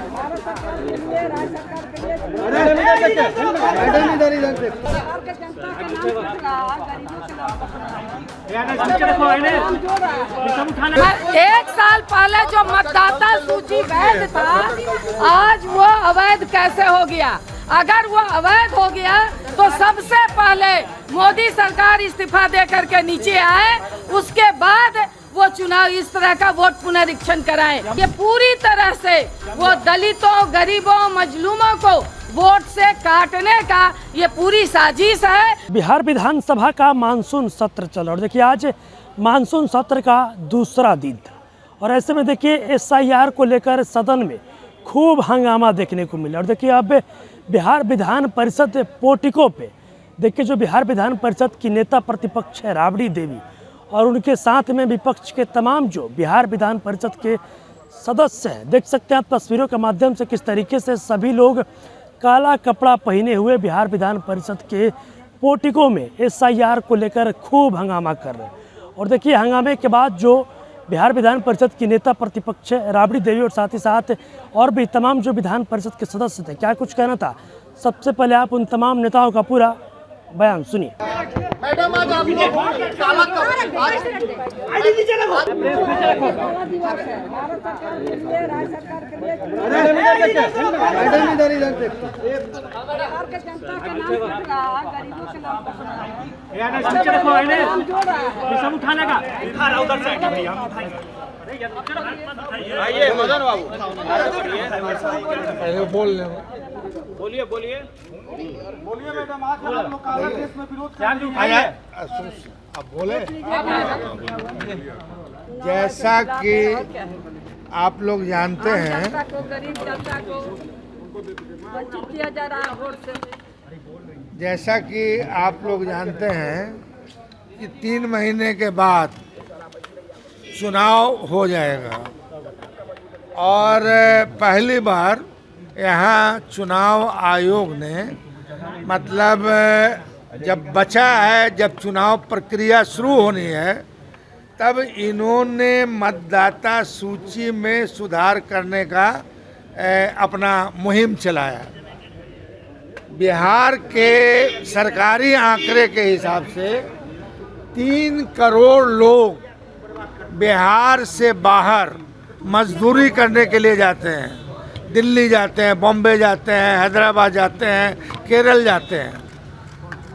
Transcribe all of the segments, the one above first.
एक साल पहले जो मतदाता सूची वैध था, आज वो अवैध कैसे हो गया? अगर वो अवैध हो गया तो सबसे पहले मोदी सरकार इस्तीफा दे करके नीचे आए, उसके बाद वो चुनाव इस तरह का वोट पुनरीक्षण कराएं। ये पूरी तरह से वो दलितों, गरीबों, मजलूमों को वोट से काटने का ये पूरी साजिश है। बिहार विधानसभा का मानसून सत्र चल रहा और देखिए आज मानसून सत्र का दूसरा दिन था और ऐसे में देखिए SIR को लेकर सदन में खूब हंगामा देखने को मिला। और देखिए अब बिहार विधान परिषद पोर्टिको पे देखिए जो बिहार विधान परिषद की नेता प्रतिपक्ष है राबड़ी देवी और उनके साथ में विपक्ष के तमाम जो बिहार विधान परिषद के सदस्य हैं, देख सकते हैं आप तस्वीरों के माध्यम से किस तरीके से सभी लोग काला कपड़ा पहने हुए बिहार विधान परिषद के पोर्टिको में SIR को लेकर खूब हंगामा कर रहे हैं। और देखिए हंगामे के बाद जो बिहार विधान परिषद की नेता प्रतिपक्ष राबड़ी देवी और साथ ही साथ और भी तमाम जो विधान परिषद के सदस्य थे, क्या कुछ कहना था, सबसे पहले आप उन तमाम नेताओं का पूरा बयान सुनिए। मैडम आज आप लोग काला आइए मदन बाबू बोलिए बोलिए बोलिए मैडम, आज आप लोग काला ड्रेस में विरोध कर रहे हैं। अब बोले जैसा कि आप लोग जानते हैं, जैसा कि आप लोग जानते हैं कि 3 महीने के बाद चुनाव हो जाएगा और पहली बार यहाँ चुनाव आयोग ने मतलब जब बचा है, जब चुनाव प्रक्रिया शुरू होनी है, तब इन्होंने मतदाता सूची में सुधार करने का अपना मुहिम चलाया। बिहार के सरकारी आंकड़े के हिसाब से 3 करोड़ लोग बिहार से बाहर मजदूरी करने के लिए जाते हैं, दिल्ली जाते हैं, बॉम्बे जाते हैं, हैदराबाद जाते हैं, केरल जाते हैं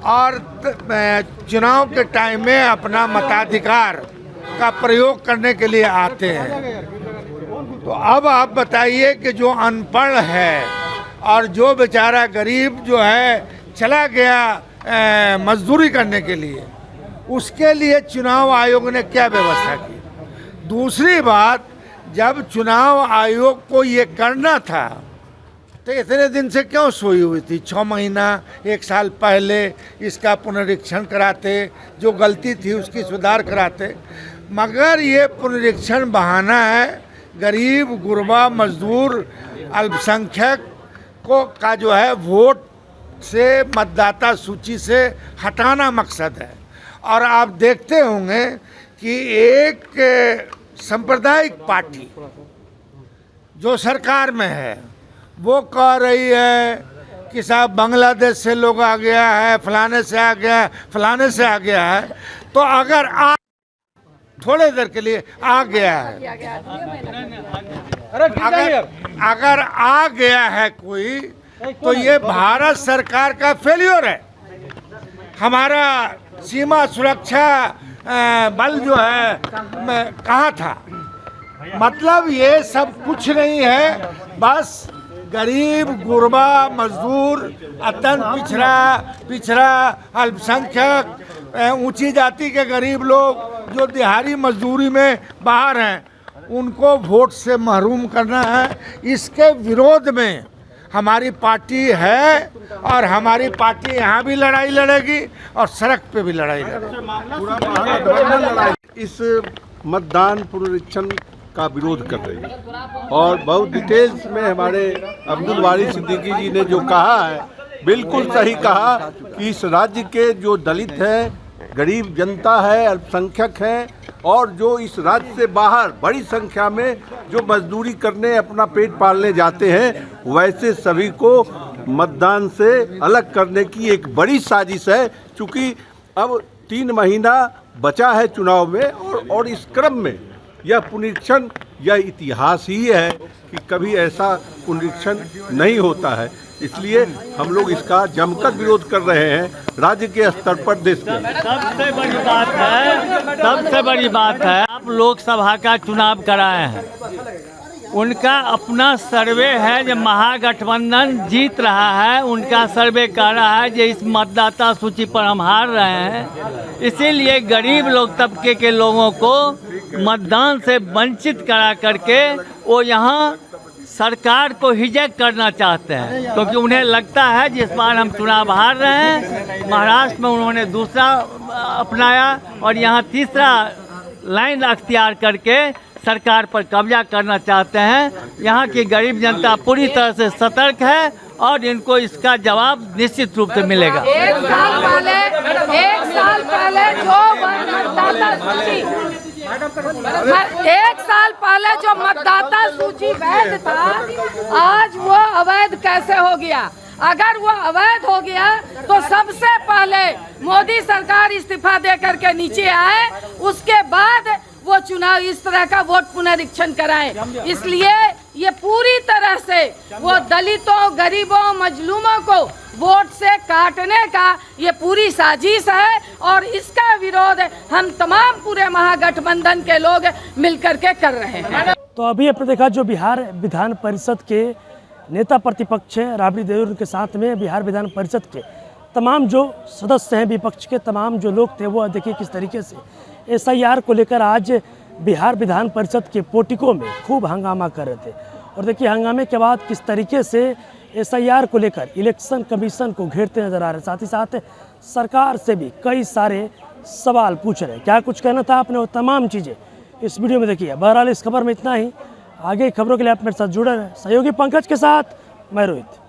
और चुनाव के टाइम में अपना मताधिकार का प्रयोग करने के लिए आते हैं। तो अब आप बताइए कि जो अनपढ़ है और जो बेचारा गरीब जो है चला गया मजदूरी करने के लिए, उसके लिए चुनाव आयोग ने क्या व्यवस्था की। दूसरी बात, जब चुनाव आयोग को ये करना था तो इतने दिन से क्यों सोई हुई थी? 6 महीना 1 साल पहले इसका पुनरीक्षण कराते, जो गलती थी उसकी सुधार कराते। मगर ये पुनरीक्षण बहाना है, गरीब, गुरबा, मजदूर, अल्पसंख्यक को का जो है वोट से, मतदाता सूची से हटाना मकसद है। और आप देखते होंगे कि एक सांप्रदायिक पार्टी जो सरकार में है वो कह रही है कि साहब बांग्लादेश से लोग आ गया है, फलाने से आ गया है, फलाने से आ गया है। तो अगर थोड़े देर के लिए आ गया है, अगर आ गया है कोई, तो ये भारत सरकार का फेल्योर है। हमारा सीमा सुरक्षा बल जो है कहाँ था? मतलब ये सब कुछ नहीं है, बस गरीब, गुरबा, मजदूर, अत्यंत पिछड़ा, अल्पसंख्यक, ऊंची जाति के गरीब लोग जो दिहाड़ी मजदूरी में बाहर हैं, उनको वोट से महरूम करना है। इसके विरोध में हमारी पार्टी है और हमारी पार्टी यहाँ भी लड़ाई लड़ेगी और सड़क पे भी लड़ाई लड़ेगी। इस मतदान पुनरीक्षण का विरोध कर रही है और बहुत डिटेल्स में हमारे अब्दुल वारिस सिद्दीकी जी ने जो कहा है, बिल्कुल सही कहा कि इस राज्य के जो दलित हैं, गरीब जनता है, अल्पसंख्यक है, और जो इस राज्य से बाहर बड़ी संख्या में जो मजदूरी करने अपना पेट पालने जाते हैं, वैसे सभी को मतदान से अलग करने की एक बड़ी साजिश है। चूँकि अब 3 महीना बचा है चुनाव में, और इस क्रम में यह पुनरीक्षण, यह इतिहास ही है कि कभी ऐसा पुनरीक्षण नहीं होता है। इसलिए हम लोग इसका जमकर विरोध कर रहे हैं राज्य के स्तर पर, देश के। सबसे बड़ी बात है आप लोकसभा का चुनाव कराए हैं, उनका अपना सर्वे है जो महागठबंधन जीत रहा है, उनका सर्वे कह रहा है कि इस मतदाता सूची पर हम हार रहे हैं, इसीलिए गरीब लोग तबके के लोगों को मतदान से वंचित करा करके वो यहाँ सरकार को हिजैक करना चाहते हैं, क्योंकि उन्हें लगता है जिस बार हम चुनाव हार रहे हैं। महाराष्ट्र में उन्होंने दूसरा अपनाया और यहाँ तीसरा लाइन अख्तियार करके सरकार पर कब्जा करना चाहते हैं। यहाँ की गरीब जनता पूरी तरह से सतर्क है और इनको इसका जवाब निश्चित रूप से मिलेगा। एक साल पहले जो मतदाता सूची, एक साल पहले जो मतदाता सूची वैध था, आज वो अवैध कैसे हो गया? अगर वो अवैध हो गया तो सबसे पहले मोदी सरकार इस्तीफा दे करके नीचे आए, उसके बाद वो चुनाव इस तरह का वोट पुनरीक्षण कराएं। इसलिए ये पूरी तरह से वो दलितों, गरीबों, मजलूमों को वोट से काटने का ये पूरी साजिश है और इसका विरोध हम तमाम पूरे महागठबंधन के लोग मिलकर के कर रहे हैं। तो अभी आपने देखा जो बिहार विधान परिषद के नेता प्रतिपक्ष हैं राबड़ी देवी के साथ में बिहार विधान परिषद के तमाम जो सदस्य हैं, विपक्ष के तमाम जो लोग थे, वो देखिए किस तरीके से SIR को लेकर आज बिहार विधान परिषद के पोर्टिको में खूब हंगामा कर रहे थे। और देखिए हंगामे के बाद किस तरीके से SIR को लेकर इलेक्शन कमीशन को घेरते नजर आ रहे हैं। साथ ही साथ सरकार से भी कई सारे सवाल पूछ रहे हैं। क्या कुछ कहना था आपने, वो तमाम चीज़ें इस वीडियो में देखिए। बहरहाल इस खबर में इतना ही। आगे खबरों के लिए आप मेरे साथ जुड़े रहें। सहयोगी पंकज के साथ मैं रोहित।